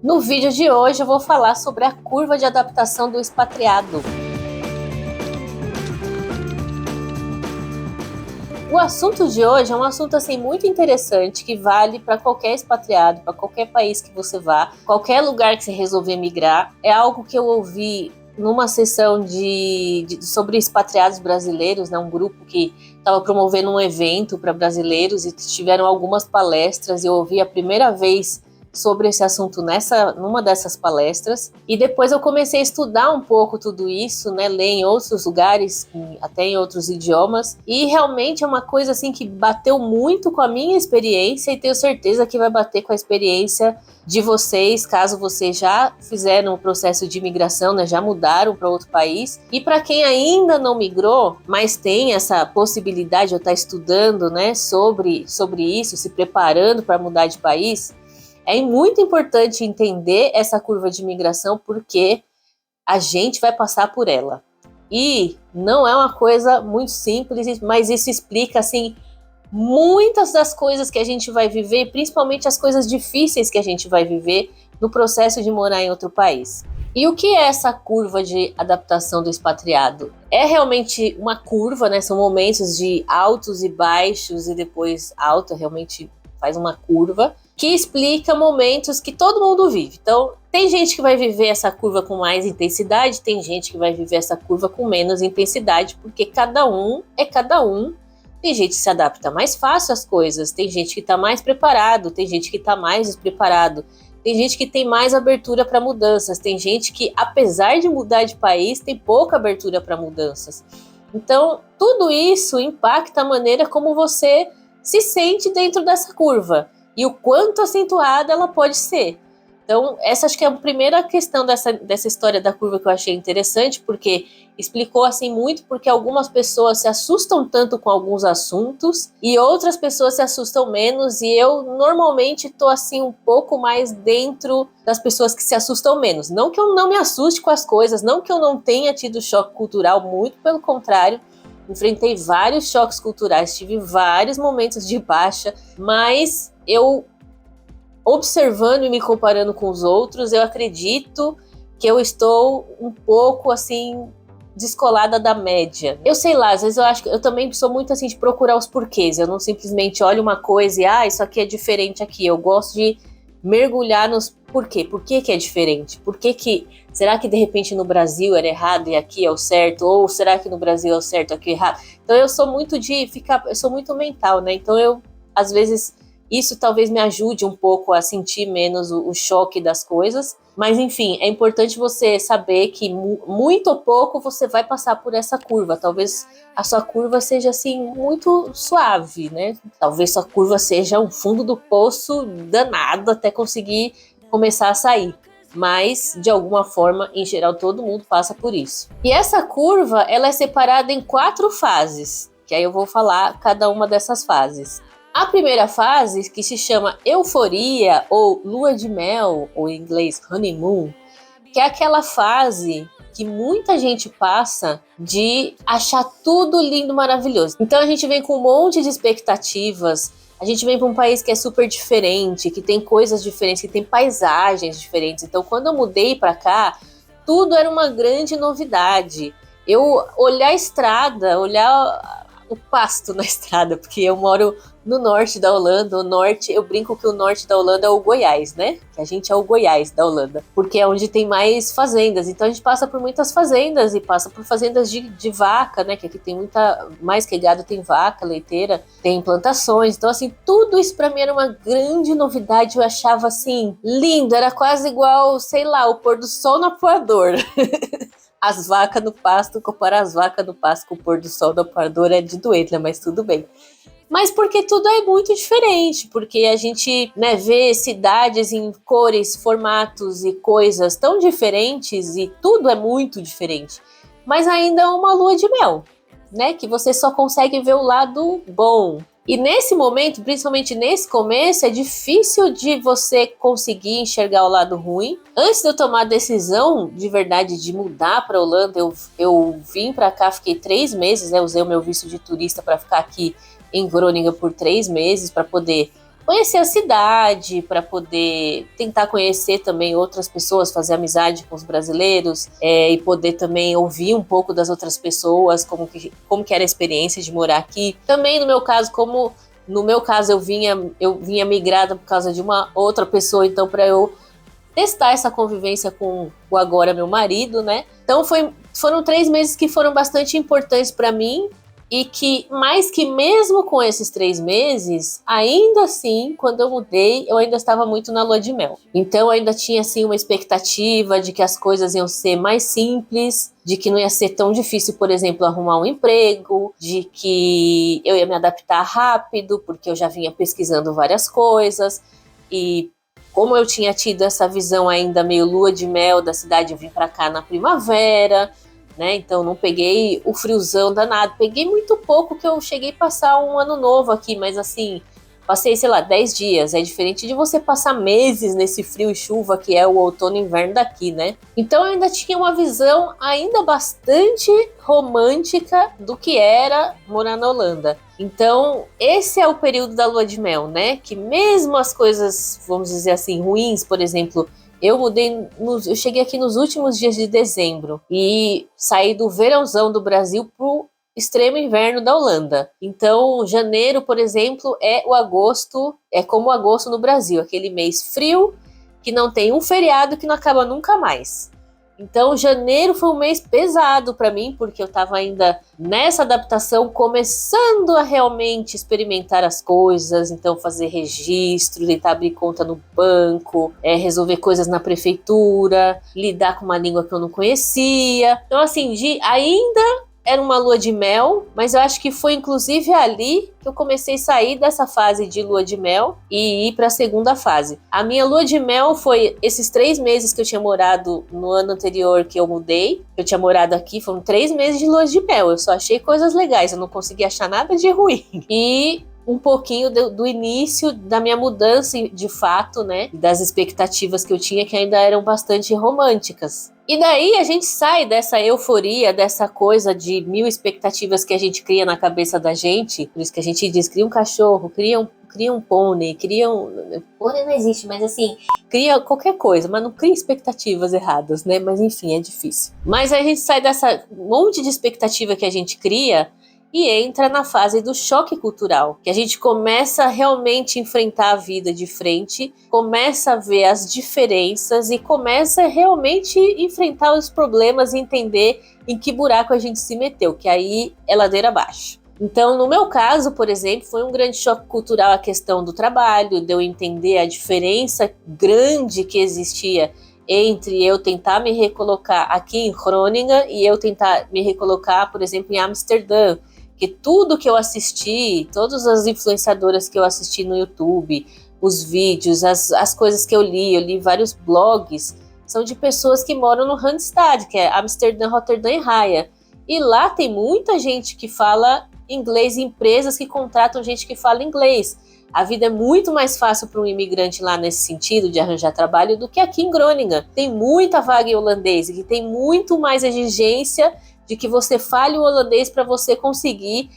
No vídeo de hoje eu vou falar sobre a curva de adaptação do expatriado. O assunto de hoje é um assunto muito interessante que vale para qualquer expatriado, para qualquer país que você vá, qualquer lugar que você resolver migrar. É algo que eu ouvi numa sessão sobre expatriados brasileiros, né, um grupo que estava promovendo um evento para brasileiros e tiveram algumas palestras. Eu ouvi a primeira vez sobre esse assunto numa dessas palestras, e depois eu comecei a estudar um pouco tudo isso, né, ler em outros lugares, até em outros idiomas, e realmente é uma coisa que bateu muito com a minha experiência, e tenho certeza que vai bater com a experiência de vocês, caso vocês já fizeram o processo de imigração, né, já mudaram para outro país. E para quem ainda não migrou, mas tem essa possibilidade de estar estudando, né, sobre isso, se preparando para mudar de país, é muito importante entender essa curva de imigração, porque a gente vai passar por ela. E não é uma coisa muito simples, mas isso explica, muitas das coisas que a gente vai viver, principalmente as coisas difíceis que a gente vai viver no processo de morar em outro país. E o que é essa curva de adaptação do expatriado? É realmente uma curva, né? São momentos de altos e baixos, e depois alta realmente faz uma curva, que explica momentos que todo mundo vive. Então, tem gente que vai viver essa curva com mais intensidade, tem gente que vai viver essa curva com menos intensidade, porque cada um é cada um. Tem gente que se adapta mais fácil às coisas, tem gente que está mais preparado, tem gente que está mais despreparado, tem gente que tem mais abertura para mudanças, tem gente que, apesar de mudar de país, tem pouca abertura para mudanças. Então, tudo isso impacta a maneira como você se sente dentro dessa curva e o quanto acentuada ela pode ser. Então, essa acho que é a primeira questão dessa história da curva que eu achei interessante, porque explicou muito porque algumas pessoas se assustam tanto com alguns assuntos e outras pessoas se assustam menos, e eu normalmente estou um pouco mais dentro das pessoas que se assustam menos. Não que eu não me assuste com as coisas, não que eu não tenha tido choque cultural, muito pelo contrário. Enfrentei vários choques culturais, tive vários momentos de baixa, mas eu, observando e me comparando com os outros, eu acredito que eu estou um pouco descolada da média. Eu sei lá, às vezes eu acho que eu também sou muito de procurar os porquês. Eu não simplesmente olho uma coisa e isso aqui é diferente aqui. Eu gosto de mergulhar nos porquê. Por que é diferente? Será que de repente no Brasil era errado e aqui é o certo? Ou será que no Brasil é o certo e aqui é errado? Então eu sou muito eu sou muito mental, né? Então eu, às vezes, isso talvez me ajude um pouco a sentir menos o choque das coisas. Mas, enfim, é importante você saber que muito ou pouco você vai passar por essa curva. Talvez a sua curva seja, muito suave, né? Talvez sua curva seja um fundo do poço danado até conseguir começar a sair. Mas, de alguma forma, em geral, todo mundo passa por isso. E essa curva, ela é separada em 4 fases, que aí eu vou falar cada uma dessas fases. A primeira fase, que se chama euforia ou lua de mel, ou em inglês honeymoon, que é aquela fase que muita gente passa de achar tudo lindo, maravilhoso. Então a gente vem com um monte de expectativas, a gente vem para um país que é super diferente, que tem coisas diferentes, que tem paisagens diferentes. Então quando eu mudei para cá, tudo era uma grande novidade. Eu olhar a estrada, olhar o pasto na estrada, porque eu moro no norte da Holanda. O norte, eu brinco que o norte da Holanda é o Goiás, né? Que a gente é o Goiás da Holanda, porque é onde tem mais fazendas. Então a gente passa por muitas fazendas e passa por fazendas de vaca, né? Que aqui tem mais que gado, tem vaca, leiteira, tem plantações. Então tudo isso pra mim era uma grande novidade. Eu achava lindo, era quase igual, sei lá, o pôr do sol no Equador. As vacas no pasto, comparar as vacas no pasto com o pôr do sol do Equador é de doer, né? Mas tudo bem. Mas porque tudo é muito diferente, porque a gente, né, vê cidades em cores, formatos e coisas tão diferentes, e tudo é muito diferente. Mas ainda é uma lua de mel, né? Que você só consegue ver o lado bom. E nesse momento, principalmente nesse começo, é difícil de você conseguir enxergar o lado ruim. Antes de eu tomar a decisão de verdade de mudar para a Holanda, eu vim para cá, fiquei 3 meses, né? Usei o meu visto de turista para ficar aqui em Groningen por 3 meses, para poder conhecer a cidade, para poder tentar conhecer também outras pessoas, fazer amizade com os brasileiros, e poder também ouvir um pouco das outras pessoas, como que era a experiência de morar aqui. Também no meu caso, eu vinha migrada por causa de uma outra pessoa, então para eu testar essa convivência com o agora meu marido, né? Então foram 3 meses que foram bastante importantes para mim, e mais que mesmo com esses 3 meses, ainda assim, quando eu mudei, eu ainda estava muito na lua de mel. Então eu ainda tinha assim uma expectativa de que as coisas iam ser mais simples, de que não ia ser tão difícil, por exemplo, arrumar um emprego, de que eu ia me adaptar rápido, porque eu já vinha pesquisando várias coisas. E como eu tinha tido essa visão ainda meio lua de mel da cidade, eu vim para cá na primavera, né? Então não peguei o friozão danado, peguei muito pouco, que eu cheguei a passar um ano novo aqui, mas assim, passei, sei lá, 10 dias, é diferente de você passar meses nesse frio e chuva que é o outono e inverno daqui, né? Então eu ainda tinha uma visão ainda bastante romântica do que era morar na Holanda. Então, esse é o período da lua de mel, né? Que mesmo as coisas, vamos dizer assim, ruins, por exemplo, eu cheguei aqui nos últimos dias de dezembro e saí do verãozão do Brasil pro extremo inverno da Holanda. Então, janeiro, por exemplo, é como o agosto no Brasil, aquele mês frio que não tem um feriado, que não acaba nunca mais. Então, janeiro foi um mês pesado para mim, porque eu estava ainda nessa adaptação, começando a realmente experimentar as coisas, então fazer registro, tentar abrir conta no banco, resolver coisas na prefeitura, lidar com uma língua que eu não conhecia. Então, assim, ainda era uma lua de mel, mas eu acho que foi inclusive ali que eu comecei a sair dessa fase de lua de mel e ir para a segunda fase. A minha lua de mel foi esses 3 meses que eu tinha morado no ano anterior que eu mudei. Eu tinha morado aqui, foram 3 meses de lua de mel. Eu só achei coisas legais, eu não consegui achar nada de ruim. E um pouquinho do início da minha mudança, de fato, né? Das expectativas que eu tinha, que ainda eram bastante românticas. E daí a gente sai dessa euforia, dessa coisa de 1000 expectativas que a gente cria na cabeça da gente. Por isso que a gente diz, cria um cachorro, cria um pônei, pônei não existe, mas assim, cria qualquer coisa, mas não cria expectativas erradas, né? Mas enfim, é difícil. Mas a gente sai dessa monte de expectativa que a gente cria e entra na fase do choque cultural, que a gente começa a realmente enfrentar a vida de frente, começa a ver as diferenças e começa a realmente enfrentar os problemas e entender em que buraco a gente se meteu, que aí é ladeira abaixo. Então, no meu caso, por exemplo, foi um grande choque cultural a questão do trabalho, de eu entender a diferença grande que existia entre eu tentar me recolocar aqui em Groningen e eu tentar me recolocar, por exemplo, em Amsterdã. Que tudo que eu assisti, todas as influenciadoras que eu assisti no YouTube, os vídeos, as coisas que eu li vários blogs, são de pessoas que moram no Randstad, que é Amsterdã, Rotterdam e Haia. E lá tem muita gente que fala inglês, empresas que contratam gente que fala inglês. A vida é muito mais fácil para um imigrante lá nesse sentido de arranjar trabalho do que aqui em Groningen. Tem muita vaga em holandês e tem muito mais exigência de que você fale o holandês para você conseguir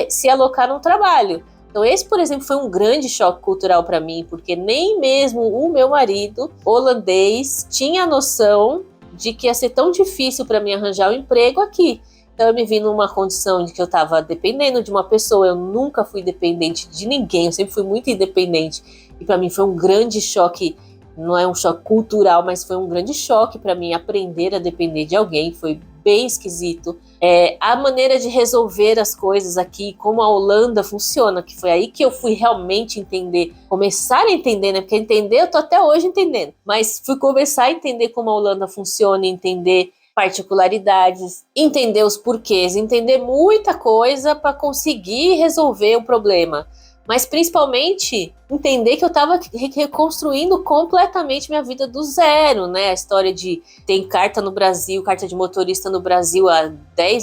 se alocar num trabalho. Então esse, por exemplo, foi um grande choque cultural para mim, porque nem mesmo o meu marido holandês tinha noção de que ia ser tão difícil para mim arranjar um emprego aqui. Então eu me vi numa condição de que eu estava dependendo de uma pessoa, eu nunca fui dependente de ninguém, eu sempre fui muito independente. E para mim foi um grande choque, não é um choque cultural, mas foi um grande choque para mim aprender a depender de alguém, foi bem esquisito. A maneira de resolver as coisas aqui, como a Holanda funciona, que foi aí que eu fui realmente entender, começar a entender, né? Porque entender eu tô até hoje entendendo, mas fui começar a entender como a Holanda funciona, entender particularidades, entender os porquês, entender muita coisa para conseguir resolver o problema. Mas principalmente entender que eu estava reconstruindo completamente minha vida do zero, né? A história de ter carta no Brasil, carta de motorista no Brasil há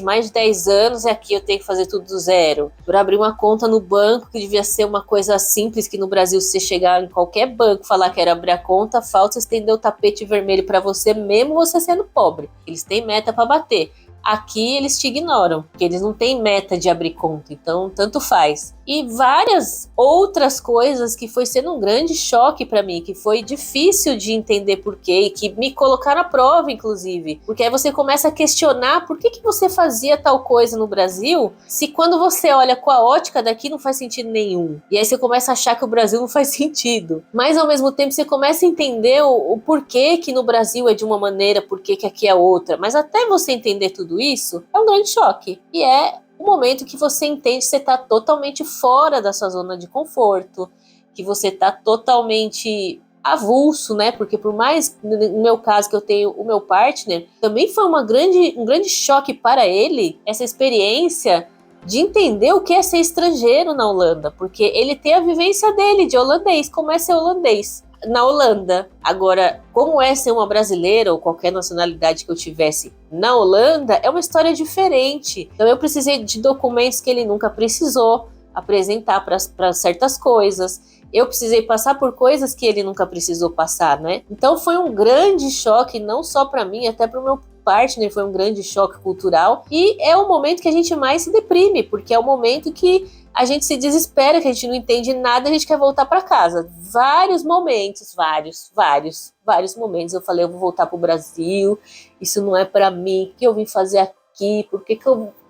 mais de 10 anos, e aqui eu tenho que fazer tudo do zero. Para abrir uma conta no banco, que devia ser uma coisa simples, que no Brasil você chegar em qualquer banco, falar que era abrir a conta, falta estender o tapete vermelho para você, mesmo você sendo pobre. Eles têm meta para bater. Aqui eles te ignoram, porque eles não têm meta de abrir conta, então tanto faz. e várias outras coisas que foi sendo um grande choque para mim, que foi difícil de entender porquê, e que me colocaram à prova, inclusive. Porque aí você começa a questionar por que você fazia tal coisa no Brasil, se quando você olha com a ótica daqui não faz sentido nenhum. E aí você começa a achar que o Brasil não faz sentido. Mas ao mesmo tempo você começa a entender o porquê que no Brasil é de uma maneira, porquê que aqui é outra. Mas até você entender tudo isso, é um grande choque. E é o momento que você entende que você está totalmente fora da sua zona de conforto, que você está totalmente avulso, né? Porque por mais, no meu caso, que eu tenho o meu partner, também foi um grande choque para ele, essa experiência de entender o que é ser estrangeiro na Holanda, porque ele tem a vivência dele de holandês, como é ser holandês na Holanda. Agora, como é ser uma brasileira ou qualquer nacionalidade que eu tivesse na Holanda, é uma história diferente. Então eu precisei de documentos que ele nunca precisou apresentar para certas coisas. Eu precisei passar por coisas que ele nunca precisou passar, né? Então foi um grande choque, não só para mim, até para o meu partner foi um grande choque cultural. E é o momento que a gente mais se deprime, porque é o momento que a gente se desespera, que a gente não entende nada, a gente quer voltar para casa. Vários momentos, vários momentos eu falei, eu vou voltar pro Brasil, isso não é para mim, o que eu vim fazer aqui,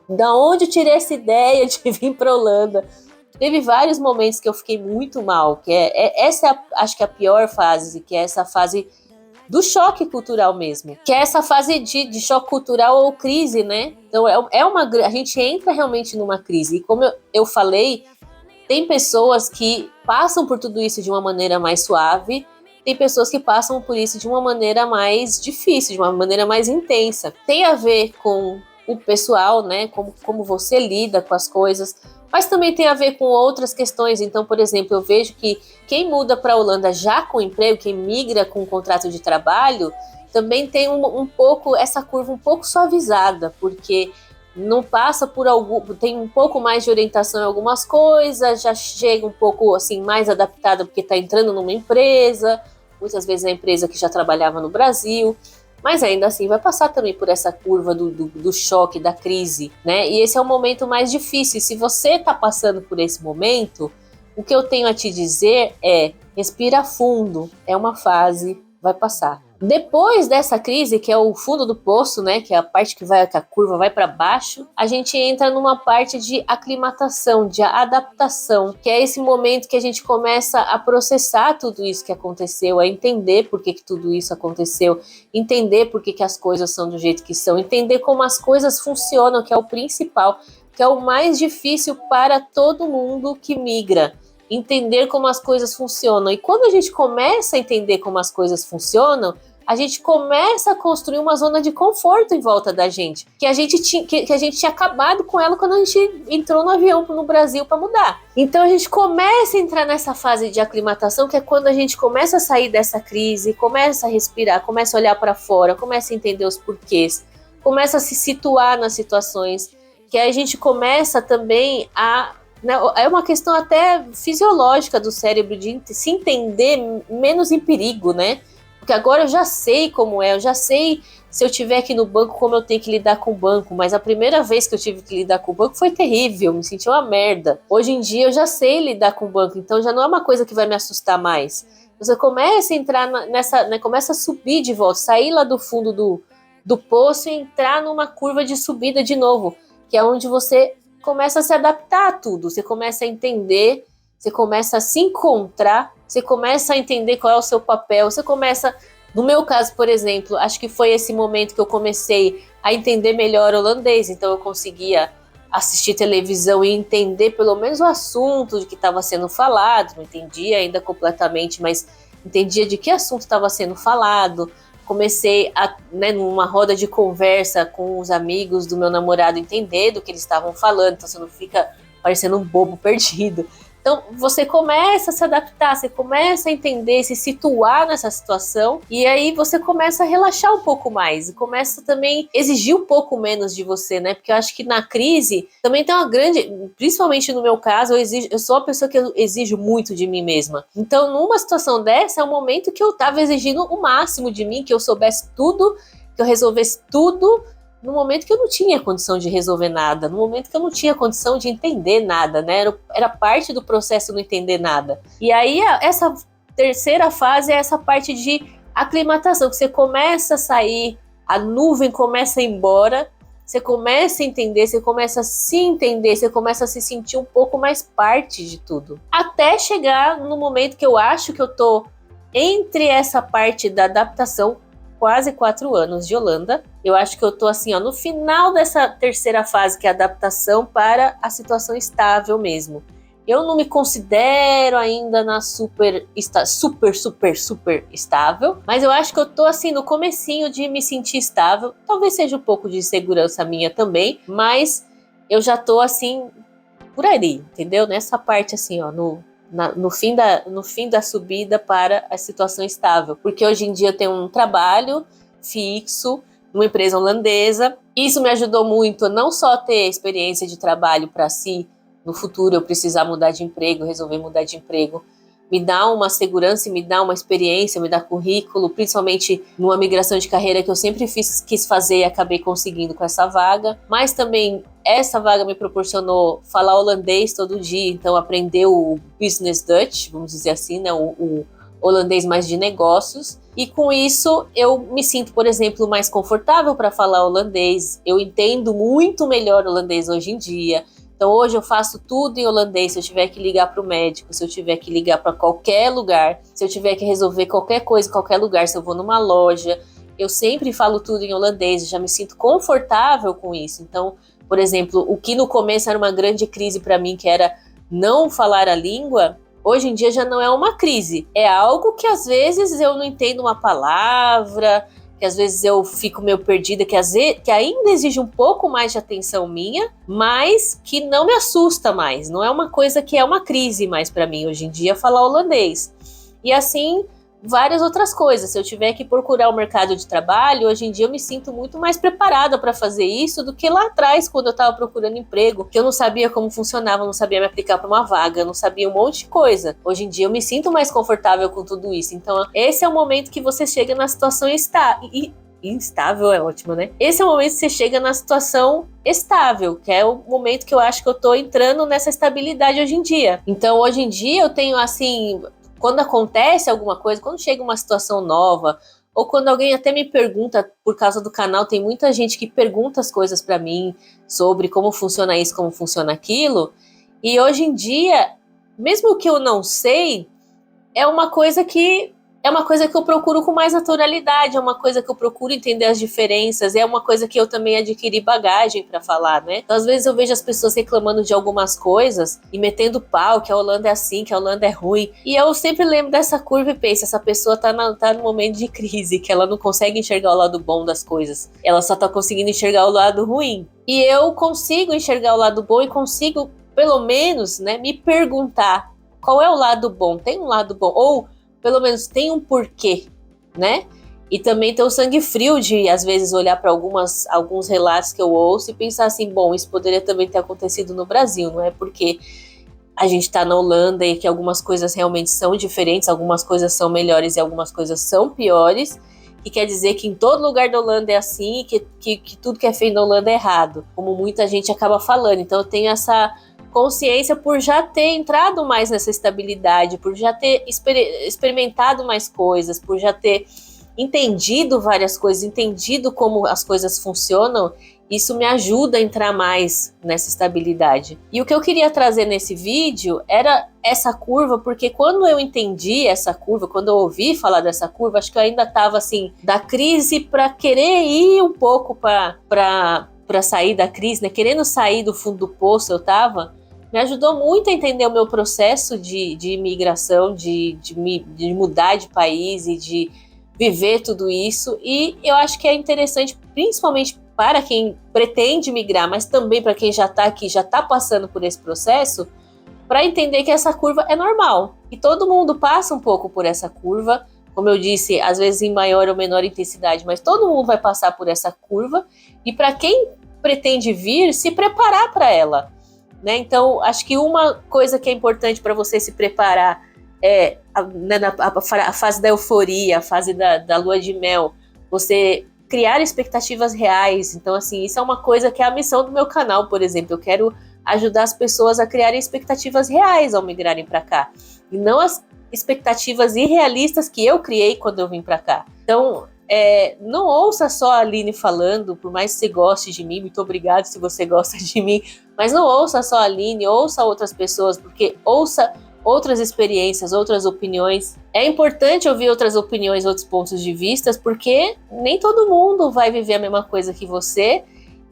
da onde eu tirei essa ideia de vir para Holanda? Teve vários momentos que eu fiquei muito mal, que essa acho que é a pior fase, que é essa fase do choque cultural mesmo, que é essa fase de choque cultural ou crise, né? Então a gente entra realmente numa crise, e como eu falei, tem pessoas que passam por tudo isso de uma maneira mais suave, tem pessoas que passam por isso de uma maneira mais difícil, de uma maneira mais intensa. Tem a ver com o pessoal, né? Como você lida com as coisas, mas também tem a ver com outras questões. Então, por exemplo, eu vejo que quem muda para a Holanda já com emprego, quem migra com um contrato de trabalho, também tem um pouco essa curva um pouco suavizada, porque não passa por tem um pouco mais de orientação em algumas coisas, já chega um pouco assim mais adaptada porque está entrando numa empresa, muitas vezes é a empresa que já trabalhava no Brasil, mas ainda assim vai passar também por essa curva do choque, da crise, né? E esse é o momento mais difícil. E se você está passando por esse momento, o que eu tenho a te dizer é: respira fundo, é uma fase, vai passar. Depois dessa crise, que é o fundo do poço, né, que é a parte que a curva vai para baixo, a gente entra numa parte de aclimatação, de adaptação, que é esse momento que a gente começa a processar tudo isso que aconteceu, a entender por que tudo isso aconteceu, entender por que as coisas são do jeito que são, entender como as coisas funcionam, que é o principal, que é o mais difícil para todo mundo que migra. Entender como as coisas funcionam. E quando a gente começa a entender como as coisas funcionam, a gente começa a construir uma zona de conforto em volta da gente, que a gente tinha acabado com ela quando a gente entrou no avião no Brasil para mudar. Então a gente começa a entrar nessa fase de aclimatação, que é quando a gente começa a sair dessa crise, começa a respirar, começa a olhar para fora, começa a entender os porquês, começa a se situar nas situações, que aí a gente começa também é uma questão até fisiológica do cérebro, de se entender menos em perigo, né? Porque agora eu já sei como é, eu já sei se eu estiver aqui no banco como eu tenho que lidar com o banco, mas a primeira vez que eu tive que lidar com o banco foi terrível, me senti uma merda. Hoje em dia eu já sei lidar com o banco, então já não é uma coisa que vai me assustar mais. Você começa a entrar nessa, né, começa a subir de volta, sair lá do fundo do poço e entrar numa curva de subida de novo, que é onde você começa a se adaptar a tudo, você começa a entender, você começa a se encontrar, você começa a entender qual é o seu papel, você começa, no meu caso, por exemplo, acho que foi esse momento que eu comecei a entender melhor holandês, então eu conseguia assistir televisão e entender pelo menos o assunto de que estava sendo falado, não entendia ainda completamente, mas entendia de que assunto estava sendo falado. Comecei numa roda de conversa com os amigos do meu namorado, entender do que eles estavam falando, então você não fica parecendo um bobo perdido. Então você começa a se adaptar, você começa a entender, se situar nessa situação, e aí você começa a relaxar um pouco mais, e começa também a exigir um pouco menos de você, né? Porque eu acho que na crise também tem uma grande, principalmente no meu caso, eu sou uma pessoa que eu exijo muito de mim mesma. Então numa situação dessa é um momento que eu tava exigindo o máximo de mim, que eu soubesse tudo, que eu resolvesse tudo, no momento que eu não tinha condição de resolver nada, no momento que eu não tinha condição de entender nada, né? Era parte do processo não entender nada. E aí, essa terceira fase é essa parte de aclimatação, que você começa a sair, a nuvem começa a ir embora, você começa a entender, você começa a se entender, você começa a se sentir um pouco mais parte de tudo. Até chegar no momento que eu acho que eu tô entre essa parte da adaptação, quase 4 anos de Holanda. Eu acho que eu tô assim, ó, no final dessa terceira fase, que é a adaptação para a situação estável mesmo. Eu não me considero ainda na super estável, mas eu acho que eu tô assim no comecinho de me sentir estável. Talvez seja um pouco de insegurança minha também, mas eu já tô assim por aí, entendeu? Nessa parte assim, ó, no fim da subida para a situação estável. Porque hoje em dia eu tenho um trabalho fixo, numa empresa holandesa. Isso me ajudou muito, não só ter experiência de trabalho para si, no futuro eu precisar mudar de emprego, resolver mudar de emprego, me dá uma segurança, me dá uma experiência, me dá currículo, principalmente numa migração de carreira que eu sempre quis fazer e acabei conseguindo com essa vaga. Mas também essa vaga me proporcionou falar holandês todo dia, então aprender o business Dutch, vamos dizer assim, né, o holandês mais de negócios. E com isso eu me sinto, por exemplo, mais confortável para falar holandês. Eu entendo muito melhor holandês hoje em dia. Então hoje eu faço tudo em holandês, se eu tiver que ligar para o médico, se eu tiver que ligar para qualquer lugar, se eu tiver que resolver qualquer coisa em qualquer lugar, se eu vou numa loja, eu sempre falo tudo em holandês, já me sinto confortável com isso. Então, por exemplo, o que no começo era uma grande crise para mim, que era não falar a língua, hoje em dia já não é uma crise. É algo que às vezes eu não entendo uma palavra, que às vezes eu fico meio perdida, que ainda exige um pouco mais de atenção minha, mas que não me assusta mais. Não é uma coisa que é uma crise mais para mim hoje em dia falar holandês. E assim, várias outras coisas. Se eu tiver que procurar o mercado de trabalho, hoje em dia eu me sinto muito mais preparada para fazer isso do que lá atrás, quando eu estava procurando emprego, que eu não sabia como funcionava, não sabia me aplicar para uma vaga, não sabia um monte de coisa. Hoje em dia eu me sinto mais confortável com tudo isso. Então, esse é o momento que você chega na situação instável é ótimo, né? Esse é o momento que você chega na situação estável, que é o momento que eu acho que eu tô entrando nessa estabilidade hoje em dia. Então, hoje em dia eu tenho assim, quando acontece alguma coisa, quando chega uma situação nova, ou quando alguém até me pergunta, por causa do canal, tem muita gente que pergunta as coisas para mim sobre como funciona isso, como funciona aquilo, e hoje em dia, mesmo que eu não sei, é uma coisa que eu procuro com mais naturalidade, é uma coisa que eu procuro entender as diferenças, é uma coisa que eu também adquiri bagagem para falar, né? Então, às vezes eu vejo as pessoas reclamando de algumas coisas e metendo pau, que a Holanda é assim, que a Holanda é ruim. E eu sempre lembro dessa curva e penso, essa pessoa tá no momento de crise, que ela não consegue enxergar o lado bom das coisas. Ela só tá conseguindo enxergar o lado ruim. E eu consigo enxergar o lado bom e consigo, pelo menos, né, me perguntar qual é o lado bom. Tem um lado bom? Ou pelo menos tem um porquê, né? E também ter o sangue frio de, às vezes, olhar para alguns relatos que eu ouço e pensar assim, bom, isso poderia também ter acontecido no Brasil, não é porque a gente está na Holanda e que algumas coisas realmente são diferentes, algumas coisas são melhores e algumas coisas são piores, que quer dizer que em todo lugar da Holanda é assim, que tudo que é feito na Holanda é errado, como muita gente acaba falando. Então eu tenho essa consciência por já ter entrado mais nessa estabilidade, por já ter experimentado mais coisas, por já ter entendido várias coisas, entendido como as coisas funcionam. Isso me ajuda a entrar mais nessa estabilidade. E o que eu queria trazer nesse vídeo era essa curva, porque quando eu entendi essa curva, quando eu ouvi falar dessa curva, acho que eu ainda estava assim, da crise para querer ir um pouco para sair da crise, né? Querendo sair do fundo do poço, eu estava. Me ajudou muito a entender o meu processo de imigração, de mudar de país e de viver tudo isso. E eu acho que é interessante, principalmente para quem pretende migrar, mas também para quem já está aqui, já está passando por esse processo, para entender que essa curva é normal. E todo mundo passa um pouco por essa curva, como eu disse, às vezes em maior ou menor intensidade, mas todo mundo vai passar por essa curva. E para quem pretende vir, se preparar para ela. Né? Então, acho que uma coisa que é importante para você se preparar é a fase da euforia, a fase da lua de mel. Você criar expectativas reais. Então, assim, isso é uma coisa que é a missão do meu canal, por exemplo. Eu quero ajudar as pessoas a criarem expectativas reais ao migrarem para cá. E não as expectativas irrealistas que eu criei quando eu vim para cá. Então, não ouça só a Aline falando, por mais que você goste de mim, muito obrigado se você gosta de mim, mas não ouça só a Aline, ouça outras pessoas, porque ouça outras experiências, outras opiniões. É importante ouvir outras opiniões, outros pontos de vista, porque nem todo mundo vai viver a mesma coisa que você,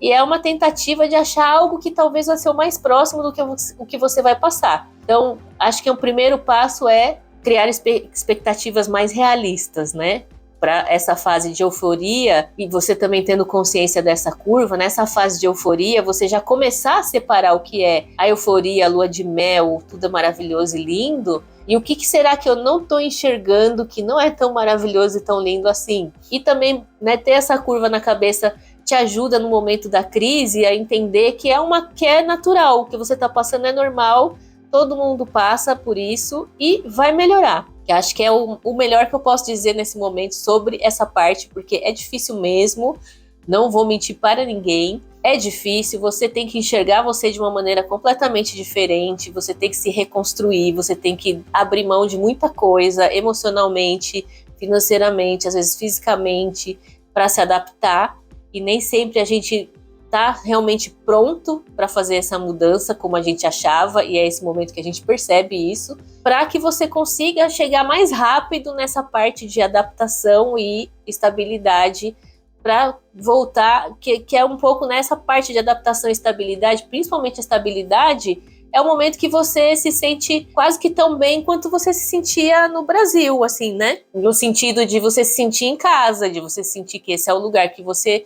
e é uma tentativa de achar algo que talvez vai ser o mais próximo do que o que você vai passar. Então, acho que o primeiro passo é criar expectativas mais realistas, né? Para essa fase de euforia, e você também tendo consciência dessa curva, nessa fase de euforia, você já começar a separar o que é a euforia, a lua de mel, tudo é maravilhoso e lindo, e o que será que eu não estou enxergando que não é tão maravilhoso e tão lindo assim. E também, né, ter essa curva na cabeça te ajuda no momento da crise a entender que é natural, o que você está passando é normal, todo mundo passa por isso e vai melhorar. Que acho que é o melhor que eu posso dizer nesse momento sobre essa parte, porque é difícil mesmo, não vou mentir para ninguém, é difícil, você tem que enxergar você de uma maneira completamente diferente, você tem que se reconstruir, você tem que abrir mão de muita coisa, emocionalmente, financeiramente, às vezes fisicamente, para se adaptar, e nem sempre a gente tá realmente pronto para fazer essa mudança como a gente achava, e é esse momento que a gente percebe isso, para que você consiga chegar mais rápido nessa parte de adaptação e estabilidade, para voltar, que é um pouco nessa parte de adaptação e estabilidade, principalmente estabilidade, é o momento que você se sente quase que tão bem quanto você se sentia no Brasil, assim, né? No sentido de você se sentir em casa, de você sentir que esse é o lugar que você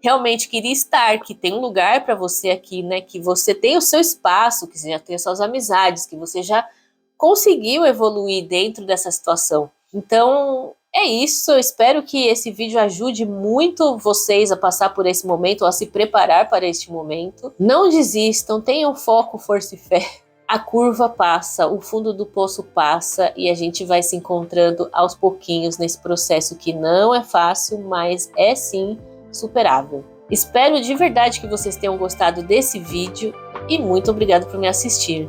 realmente queria estar, que tem um lugar para você aqui, né? Que você tem o seu espaço, que você já tem as suas amizades, que você já conseguiu evoluir dentro dessa situação. Então, é isso. Eu espero que esse vídeo ajude muito vocês a passar por esse momento, a se preparar para este momento. Não desistam, tenham foco, força e fé. A curva passa, o fundo do poço passa e a gente vai se encontrando aos pouquinhos nesse processo que não é fácil, mas é sim superável. Espero de verdade que vocês tenham gostado desse vídeo e muito obrigado por me assistir.